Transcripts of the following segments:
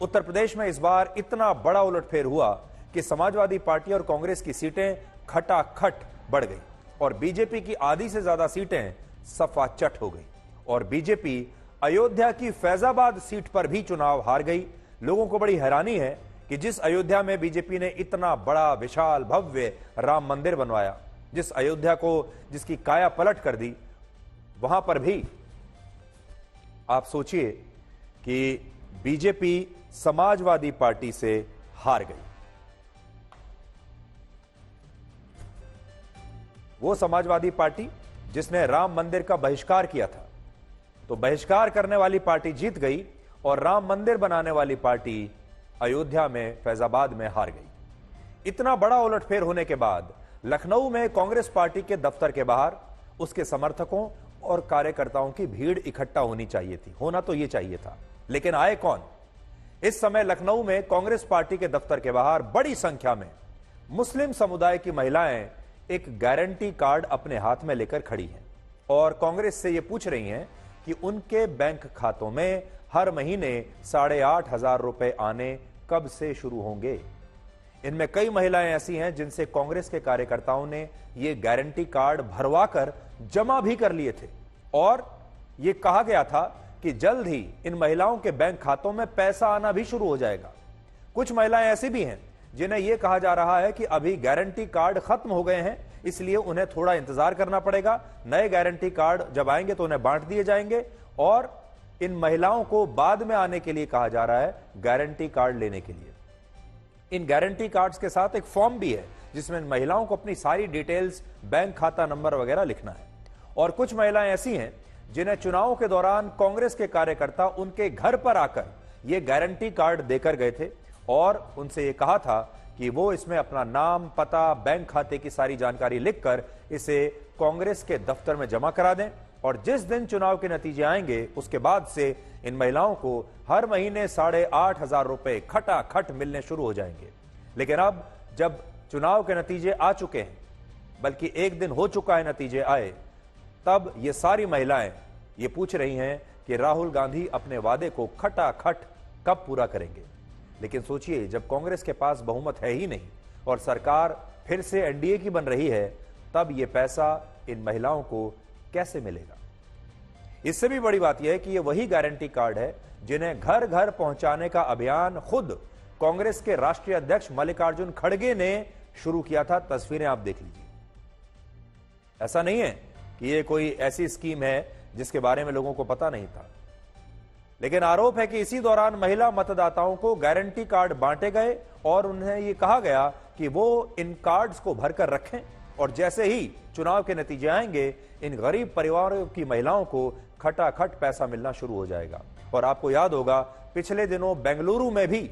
उत्तर प्रदेश में इस बार इतना बड़ा उलटफेर हुआ कि समाजवादी पार्टी और कांग्रेस की सीटें खटाखट बढ़ गई और बीजेपी की आधी से ज्यादा सीटें सफाचट हो गई और बीजेपी अयोध्या की फैजाबाद सीट पर भी चुनाव हार गई। लोगों को बड़ी हैरानी है कि जिस अयोध्या में बीजेपी ने इतना बड़ा विशाल भव्य राम मंदिर बनवाया, जिस अयोध्या को जिसकी काया पलट कर दी, वहां पर भी आप सोचिए कि बीजेपी समाजवादी पार्टी से हार गई। वो समाजवादी पार्टी जिसने राम मंदिर का बहिष्कार किया था, तो बहिष्कार करने वाली पार्टी जीत गई और राम मंदिर बनाने वाली पार्टी अयोध्या में फैजाबाद में हार गई। इतना बड़ा उलटफेर होने के बाद लखनऊ में कांग्रेस पार्टी के दफ्तर के बाहर उसके समर्थकों और कार्यकर्ताओं की भीड़ इकट्ठा होनी चाहिए थी, होना तो यह चाहिए था, लेकिन आए कौन? इस समय लखनऊ में कांग्रेस पार्टी के दफ्तर के बाहर बड़ी संख्या में मुस्लिम समुदाय की महिलाएं एक गारंटी कार्ड अपने हाथ में लेकर खड़ी हैं और कांग्रेस से यह पूछ रही हैं कि उनके बैंक खातों में हर महीने 8,500 रुपए आने कब से शुरू होंगे। इनमें कई महिलाएं ऐसी हैं जिनसे कांग्रेस के कार्यकर्ताओं ने ये गारंटी कार्ड भरवाकर जमा भी कर लिए थे और ये कहा गया था कि जल्द ही इन महिलाओं के बैंक खातों में पैसा आना भी शुरू हो जाएगा। कुछ महिलाएं ऐसी भी हैं जिन्हें यह कहा जा रहा है कि अभी गारंटी कार्ड खत्म हो गए हैं, इसलिए उन्हें थोड़ा इंतजार करना पड़ेगा, नए गारंटी कार्ड जब आएंगे तो उन्हें बांट दिए जाएंगे और इन महिलाओं को बाद में आने के लिए कहा जा रहा है गारंटी कार्ड लेने के लिए। इन गारंटी कार्ड्स के साथ एक फॉर्म भी है जिसमें महिलाओं को अपनी सारी डिटेल्स, बैंक खाता नंबर वगैरह लिखना है। और कुछ महिलाएं ऐसी हैं जिन्हें चुनाव के दौरान कांग्रेस के कार्यकर्ता उनके घर पर आकर यह गारंटी कार्ड देकर गए थे और उनसे यह कहा था कि वो इसमें अपना नाम, पता, बैंक खाते की सारी जानकारी लिखकर इसे कांग्रेस के दफ्तर में जमा करा दें और जिस दिन चुनाव के नतीजे आएंगे उसके बाद से इन महिलाओं को हर महीने 8,500 रुपए खटाखट मिलने शुरू हो जाएंगे। लेकिन अब जब चुनाव के नतीजे आ चुके हैं, बल्कि एक दिन हो चुका है नतीजे आए, तब ये सारी महिलाएं ये पूछ रही हैं कि राहुल गांधी अपने वादे को खटाखट कब पूरा करेंगे। लेकिन सोचिए, जब कांग्रेस के पास बहुमत है ही नहीं और सरकार फिर से एनडीए की बन रही है, तब यह पैसा इन महिलाओं को कैसे मिलेगा? इससे भी बड़ी बात यह है कि यह वही गारंटी कार्ड है जिन्हें घर घर पहुंचाने का अभियान खुद कांग्रेस के राष्ट्रीय अध्यक्ष मल्लिकार्जुन खड़गे ने शुरू किया था। तस्वीरें आप देख लीजिए। ऐसा नहीं है कि यह कोई ऐसी स्कीम है जिसके बारे में लोगों को पता नहीं था, लेकिन आरोप है कि इसी दौरान महिला मतदाताओं को गारंटी कार्ड बांटे गए और उन्हें यह कहा गया कि वो इन कार्ड्स को भरकर रखें और जैसे ही चुनाव के नतीजे आएंगे इन गरीब परिवारों की महिलाओं को खटाखट पैसा मिलना शुरू हो जाएगा। और आपको याद होगा, पिछले दिनों बेंगलुरु में भी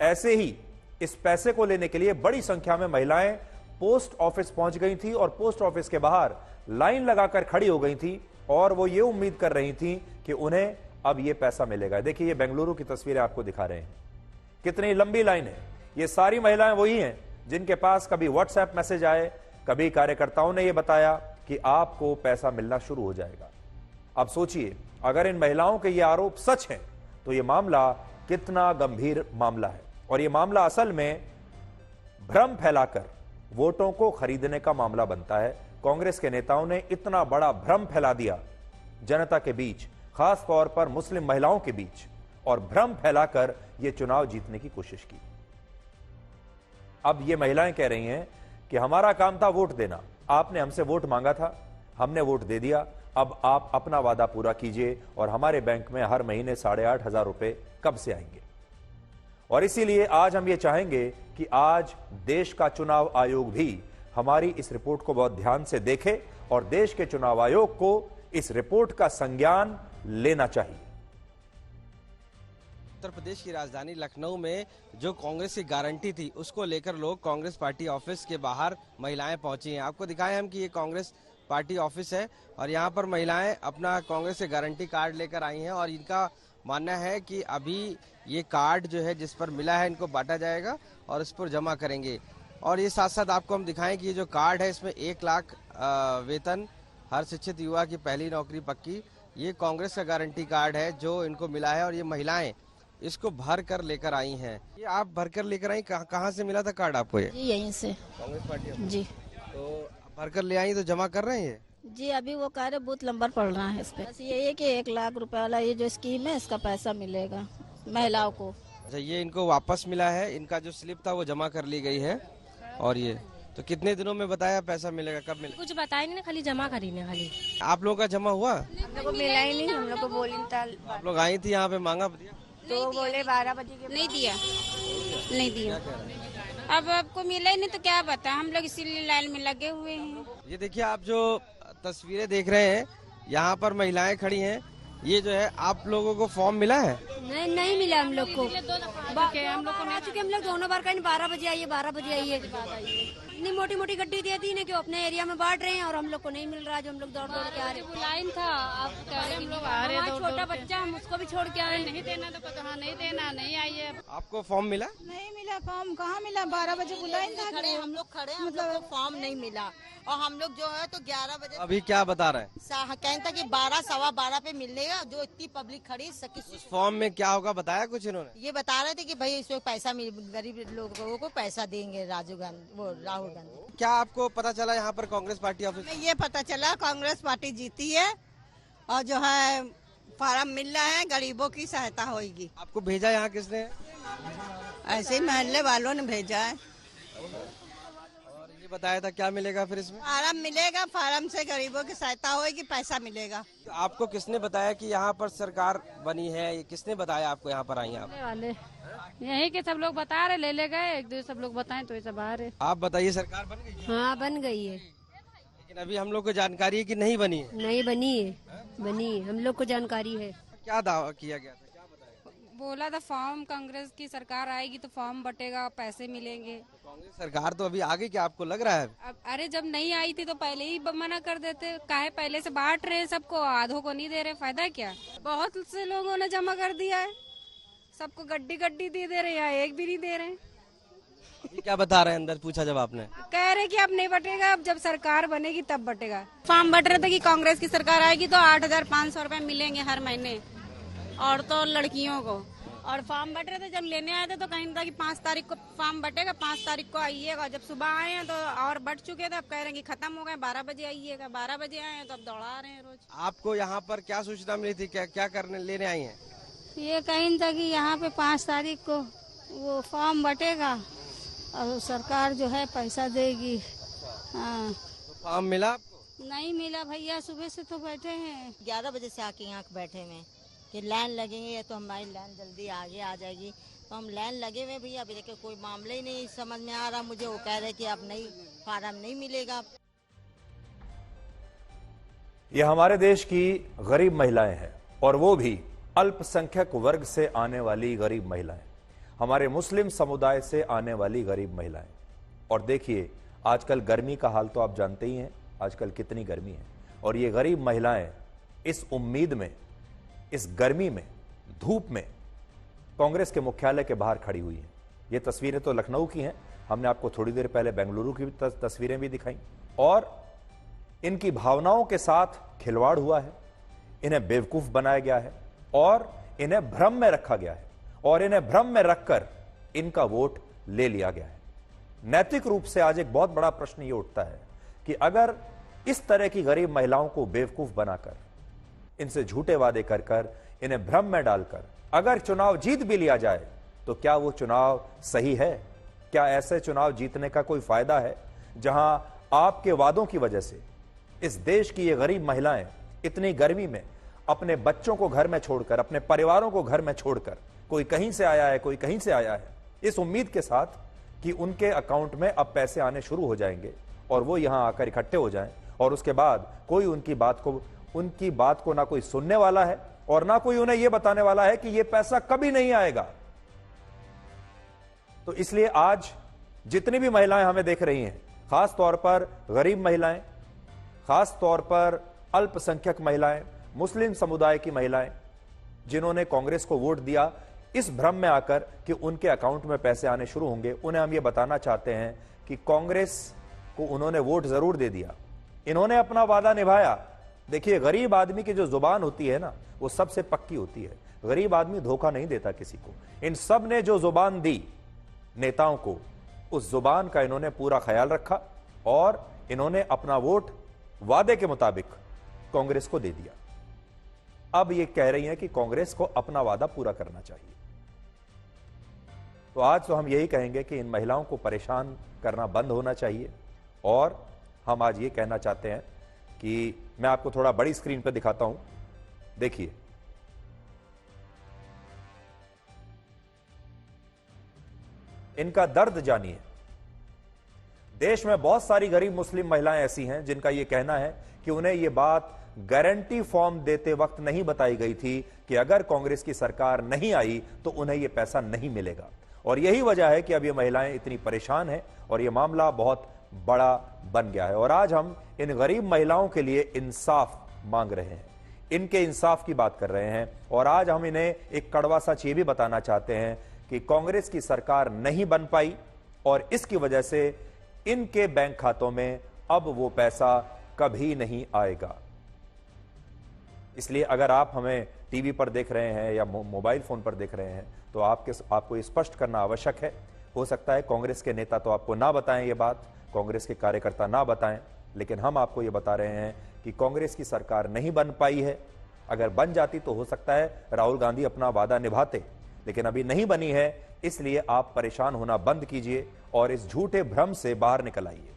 ऐसे ही इस पैसे को लेने के लिए बड़ी संख्या में महिलाएं पोस्ट ऑफिस पहुंच गई थी और पोस्ट ऑफिस के बाहर लाइन लगाकर खड़ी हो गई थी और वो ये उम्मीद कर रही थी कि उन्हें अब ये पैसा मिलेगा। देखिए, ये बेंगलुरु की तस्वीरें आपको दिखा रहे हैं, कितनी लंबी लाइन है। ये सारी महिलाएं वही हैं जिनके पास कभी व्हाट्सएप मैसेज आए, कभी कार्यकर्ताओं ने यह बताया कि आपको पैसा मिलना शुरू हो जाएगा। अब सोचिए, अगर इन महिलाओं के ये आरोप सच हैं तो यह मामला कितना गंभीर मामला है और यह मामला असल में भ्रम फैलाकर वोटों को खरीदने का मामला बनता है। कांग्रेस के नेताओं ने इतना बड़ा भ्रम फैला दिया जनता के बीच, खास तौर पर मुस्लिम महिलाओं के बीच, और भ्रम फैलाकर यह चुनाव जीतने की कोशिश की। अब ये महिलाएं कह रही हैं कि हमारा काम था वोट देना, आपने हमसे वोट मांगा था, हमने वोट दे दिया, अब आप अपना वादा पूरा कीजिए और हमारे बैंक में हर महीने 8,500 रुपए कब से आएंगे। और इसीलिए आज हम ये चाहेंगे कि आज देश का चुनाव आयोग भी हमारी इस रिपोर्ट को बहुत ध्यान से देखे और देश के चुनाव आयोग को इस रिपोर्ट का संज्ञान लेना चाहिए। उत्तर प्रदेश की राजधानी लखनऊ में जो कांग्रेस की गारंटी थी उसको लेकर लोग कांग्रेस पार्टी ऑफिस के बाहर महिलाएं पहुंची हैं। आपको दिखाएं हम कि ये कांग्रेस पार्टी ऑफिस है और यहाँ पर महिलाएं अपना कांग्रेस के गारंटी कार्ड लेकर आई हैं और इनका मानना है कि अभी ये कार्ड जो है जिस पर मिला है इनको बांटा जाएगा और इस पर जमा करेंगे। और ये साथ साथ आपको हम दिखाएं कि ये जो कार्ड है इसमें 1 लाख वेतन, हर शिक्षित युवा की पहली नौकरी पक्की, ये कांग्रेस का गारंटी कार्ड है जो इनको मिला है। और ये महिलाएं इसको भर कर लेकर आई हैं। ये आप भर कर लेकर आई, कहाँ से मिला था कार्ड आपको? ये जी यहीं से। कांग्रेस पार्टी जी तो भर कर ले आई तो जमा कर रहे हैं ये? जी अभी वो कह रहे बूथ नंबर पड़ रहा है इस पे। बस ये है कि 1 लाख रुपए वाला ये जो स्कीम है इसका पैसा मिलेगा महिलाओं को। अच्छा, ये इनको वापस मिला है, इनका जो स्लिप था वो जमा कर ली गई है। और ये तो कितने दिनों में बताया पैसा मिलेगा, कब मिलेगा? कुछ बताया नहीं, खाली जमा करी ने खाली। आप लोगों का जमा हुआ? हम लोग को मिला ही नहीं, हम लोग को बोली था। आप लोग आई थी यहाँ पे, मांगा दिया? तो बोले 12 बजे के नहीं दिया, नहीं दिया। अब आपको मिला ही नहीं तो क्या बता, हम लोग इसीलिए लाइन में लगे हुए हैं। ये देखिए, आप जो तस्वीरें देख रहे हैं, यहाँ पर महिलाएं खड़ी हैं। ये जो है, आप लोगों को फॉर्म मिला है? नहीं मिला हम लोग को। हम लोग को आ चुके, हम लोग दोनों बार कहीं 12 बजे आइए 12 बजे आइए। इतनी मोटी मोटी गड्डी दी थी ना कि अपने एरिया में बांट रहे हैं और हम लोग को नहीं मिल रहा, जो हम लोग दौड़ दौड़ के आ रहे हैं। लाइन था, आप कह रहे हम लोग आ रहे हैं, छोटा बच्चा हम उसको भी छोड़ के आ रहे हैं। नहीं देना तो कहा नहीं देना, नहीं आइए। आपको फॉर्म मिला? नहीं मिला फॉर्म, कहाँ मिला? 12 बजे बुलाए था। हम लोग खड़े हैं, मतलब फॉर्म नहीं मिला और हम लोग जो है तो 11 बजे अभी क्या बता रहे हैं? कहते था कि 12 सवा 12 पे मिलेगा, जो इतनी पब्लिक खड़ी उस फॉर्म में क्या होगा बताया कुछ इन्होंने? ये बता रहे थे कि भाई इसमें पैसा गरीब लोगों को पैसा देंगे राहुल गांधी। क्या आपको पता चला यहाँ पर कांग्रेस पार्टी ऑफिस? ये पता चला कांग्रेस पार्टी जीती है और जो है फार्म मिल रहा है, गरीबों की सहायता होगी। आपको भेजा यहाँ किसने? ऐसे ही मोहल्ले वालों ने भेजा है। और ये बताया था क्या मिलेगा फिर इसमें? फार्म मिलेगा, फार्म से गरीबों की सहायता होगी, पैसा मिलेगा। तो आपको किसने बताया कि यहाँ पर सरकार बनी है? ये किसने बताया आपको? यहाँ पर आई आप? वाले यही के सब लोग बता रहे, ले गए एक दो, सब लोग बताएं तो ये सब आ रहे। आप बताइए, सरकार बन गई है? हाँ बन गई है। लेकिन अभी हम लोग को जानकारी है कि नहीं बनी है। नहीं बनी है, बनी है, हम लोग को जानकारी है। क्या दावा किया गया था, क्या बताया? बोला था फॉर्म कांग्रेस की सरकार आएगी तो फॉर्म बटेगा, पैसे मिलेंगे। कांग्रेस सरकार तो अभी आ गई, क्या आपको लग रहा है? अब अरे जब नहीं आई थी तो पहले ही मना कर देते, काहे पहले से बांट रहे हैं सबको, आधों को नहीं दे रहे, फायदा क्या? बहुत से लोगों ने जमा कर दिया है, सबको गड्डी गड्डी दे रहे हैं, एक भी नहीं दे रहे हैं। अभी क्या बता रहे हैं अंदर, पूछा जब आपने? कह रहे कि अब नहीं बटेगा, अब जब सरकार बनेगी तब बटेगा। फॉर्म बट रहे थे कि कांग्रेस की सरकार आएगी तो 8,500 रुपए मिलेंगे हर महीने औरतों और लड़कियों को। और फॉर्म बट रहे थे, जब लेने आए थे तो कहीं था कि 5 तारीख को फॉर्म बटेगा, 5 तारीख को आइएगा। जब सुबह आए हैं तो और बट चुके थे, अब कह रहे हैं कि खत्म हो गए, 12 बजे आइएगा। 12 बजे आए हैं तो अब दौड़ा रहे हैं रोज। आपको यहाँ पर क्या सूचना मिली थी, क्या करने लेने आई हैं? ये कहीं था कि यहाँ पे 5 तारीख को वो फॉर्म बटेगा और सरकार जो है पैसा देगी। हाँ। तो फॉर्म मिला आपको? नहीं मिला भैया, सुबह से तो बैठे हैं। 11 बजे से आके यहाँ बैठे हुए कि लाइन लगेंगे तो हमारी लाइन जल्दी आगे आ जाएगी, तो हम लाइन लगे हुए भैया। अभी देखिए कोई मामला ही नहीं समझ में आ रहा मुझे। वो कह रहे कि अब नहीं, फार्म नहीं मिलेगा। ये हमारे देश की गरीब महिलाएं हैं, और वो भी अल्पसंख्यक वर्ग से आने वाली गरीब महिलाएं, हमारे मुस्लिम समुदाय से आने वाली गरीब महिलाएं। और देखिए, आजकल गर्मी का हाल तो आप जानते ही हैं, आजकल कितनी गर्मी है। और ये गरीब महिलाएं इस उम्मीद में, इस गर्मी में, धूप में कांग्रेस के मुख्यालय के बाहर खड़ी हुई हैं। ये तस्वीरें तो लखनऊ की हैं, हमने आपको थोड़ी देर पहले बेंगलुरु की तस्वीरें भी दिखाई। और इनकी भावनाओं के साथ खिलवाड़ हुआ है, इन्हें बेवकूफ बनाया गया है और इन्हें भ्रम में रखा गया है, और इन्हें भ्रम में रखकर इनका वोट ले लिया गया है। नैतिक रूप से आज एक बहुत बड़ा प्रश्न यह उठता है कि अगर इस तरह की गरीब महिलाओं को बेवकूफ बनाकर, इनसे झूठे वादे कर कर, इन्हें भ्रम में डालकर अगर चुनाव जीत भी लिया जाए, तो क्या वो चुनाव सही है? क्या ऐसे चुनाव जीतने का कोई फायदा है जहां आपके वादों की वजह से इस देश की ये गरीब महिलाएं इतनी गर्मी में अपने बच्चों को घर में छोड़कर, अपने परिवारों को घर में छोड़कर, कोई कहीं से आया है, कोई कहीं से आया है, इस उम्मीद के साथ कि उनके अकाउंट में अब पैसे आने शुरू हो जाएंगे और वो यहां आकर इकट्ठे हो जाएं, और उसके बाद कोई उनकी बात को ना कोई सुनने वाला है और ना कोई उन्हें यह बताने वाला है कि यह पैसा कभी नहीं आएगा। तो इसलिए आज जितनी भी महिलाएं हमें देख रही हैं, खास तौर पर गरीब महिलाएं, खास तौर पर अल्पसंख्यक महिलाएं, मुस्लिम समुदाय की महिलाएं, जिन्होंने कांग्रेस को वोट दिया इस भ्रम में आकर कि उनके अकाउंट में पैसे आने शुरू होंगे, उन्हें हम ये बताना चाहते हैं कि कांग्रेस को उन्होंने वोट जरूर दे दिया, इन्होंने अपना वादा निभाया। देखिए, गरीब आदमी की जो जुबान होती है ना, वो सबसे पक्की होती है। गरीब आदमी धोखा नहीं देता किसी को। इन सब ने जो जुबान दी नेताओं को, उस जुबान का इन्होंने पूरा ख्याल रखा और इन्होंने अपना वोट वादे के मुताबिक कांग्रेस को दे दिया। अब ये कह रही हैं कि कांग्रेस को अपना वादा पूरा करना चाहिए। तो आज तो हम यही कहेंगे कि इन महिलाओं को परेशान करना बंद होना चाहिए। और हम आज ये कहना चाहते हैं कि मैं आपको थोड़ा बड़ी स्क्रीन पर दिखाता हूं, देखिए। इनका दर्द जानिए। देश में बहुत सारी गरीब मुस्लिम महिलाएं ऐसी हैं जिनका यह कहना है कि उन्हें यह बात गारंटी फॉर्म देते वक्त नहीं बताई गई थी कि अगर कांग्रेस की सरकार नहीं आई तो उन्हें यह पैसा नहीं मिलेगा। और यही वजह है कि अब ये महिलाएं इतनी परेशान हैं और यह मामला बहुत बड़ा बन गया है। और आज हम इन गरीब महिलाओं के लिए इंसाफ मांग रहे हैं, इनके इंसाफ की बात कर रहे हैं। और आज हम इन्हें एक कड़वा सच ये भी बताना चाहते हैं कि कांग्रेस की सरकार नहीं बन पाई और इसकी वजह से इनके बैंक खातों में अब वो पैसा कभी नहीं आएगा। इसलिए अगर आप हमें टीवी पर देख रहे हैं या मोबाइल फोन पर देख रहे हैं तो आपको स्पष्ट करना आवश्यक है। हो सकता है कांग्रेस के नेता तो आपको ना बताएं ये बात, कांग्रेस के कार्यकर्ता ना बताएं, लेकिन हम आपको ये बता रहे हैं कि कांग्रेस की सरकार नहीं बन पाई है। अगर बन जाती तो हो सकता है राहुल गांधी अपना वादा निभाते, लेकिन अभी नहीं बनी है। इसलिए आप परेशान होना बंद कीजिए और इस झूठे भ्रम से बाहर निकल आइए।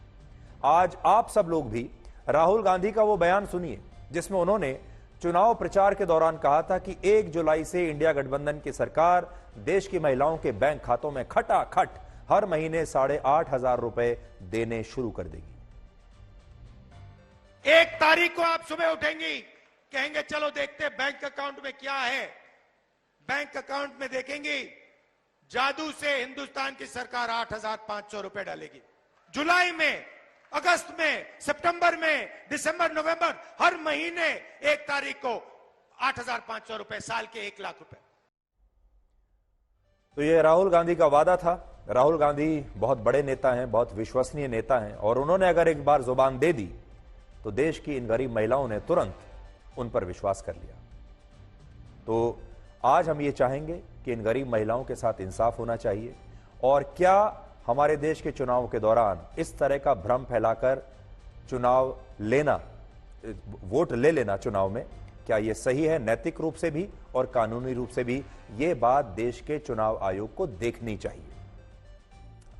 आज आप सब लोग भी राहुल गांधी का वो बयान सुनिए जिसमें उन्होंने चुनाव प्रचार के दौरान कहा था कि 1 जुलाई से इंडिया गठबंधन की सरकार देश की महिलाओं के बैंक खातों में खटाखट हर महीने 8,500 रुपए देने शुरू कर देगी। 1 तारीख को आप सुबह उठेंगी, कहेंगे चलो देखते बैंक अकाउंट में क्या है। बैंक अकाउंट में देखेंगी जादू से हिंदुस्तान की सरकार 8,500 रुपए डालेगी। जुलाई में, अगस्त में, सितंबर में, दिसंबर, नवंबर, हर महीने 1 तारीख को 8,500 रुपए, साल के 1 लाख रुपए। तो ये राहुल गांधी का वादा था। राहुल गांधी बहुत बड़े नेता हैं, बहुत विश्वसनीय नेता हैं और उन्होंने अगर एक बार जुबान दे दी तो देश की इन गरीब महिलाओं ने तुरंत उन पर विश्वास कर लिया। तो आज हम ये चाहेंगे कि इन गरीब महिलाओं के साथ इंसाफ होना चाहिए। और क्या हमारे देश के चुनाव के दौरान इस तरह का भ्रम फैलाकर चुनाव लेना, वोट ले लेना चुनाव में, क्या यह सही है नैतिक रूप से भी और कानूनी रूप से भी? ये बात देश के चुनाव आयोग को देखनी चाहिए।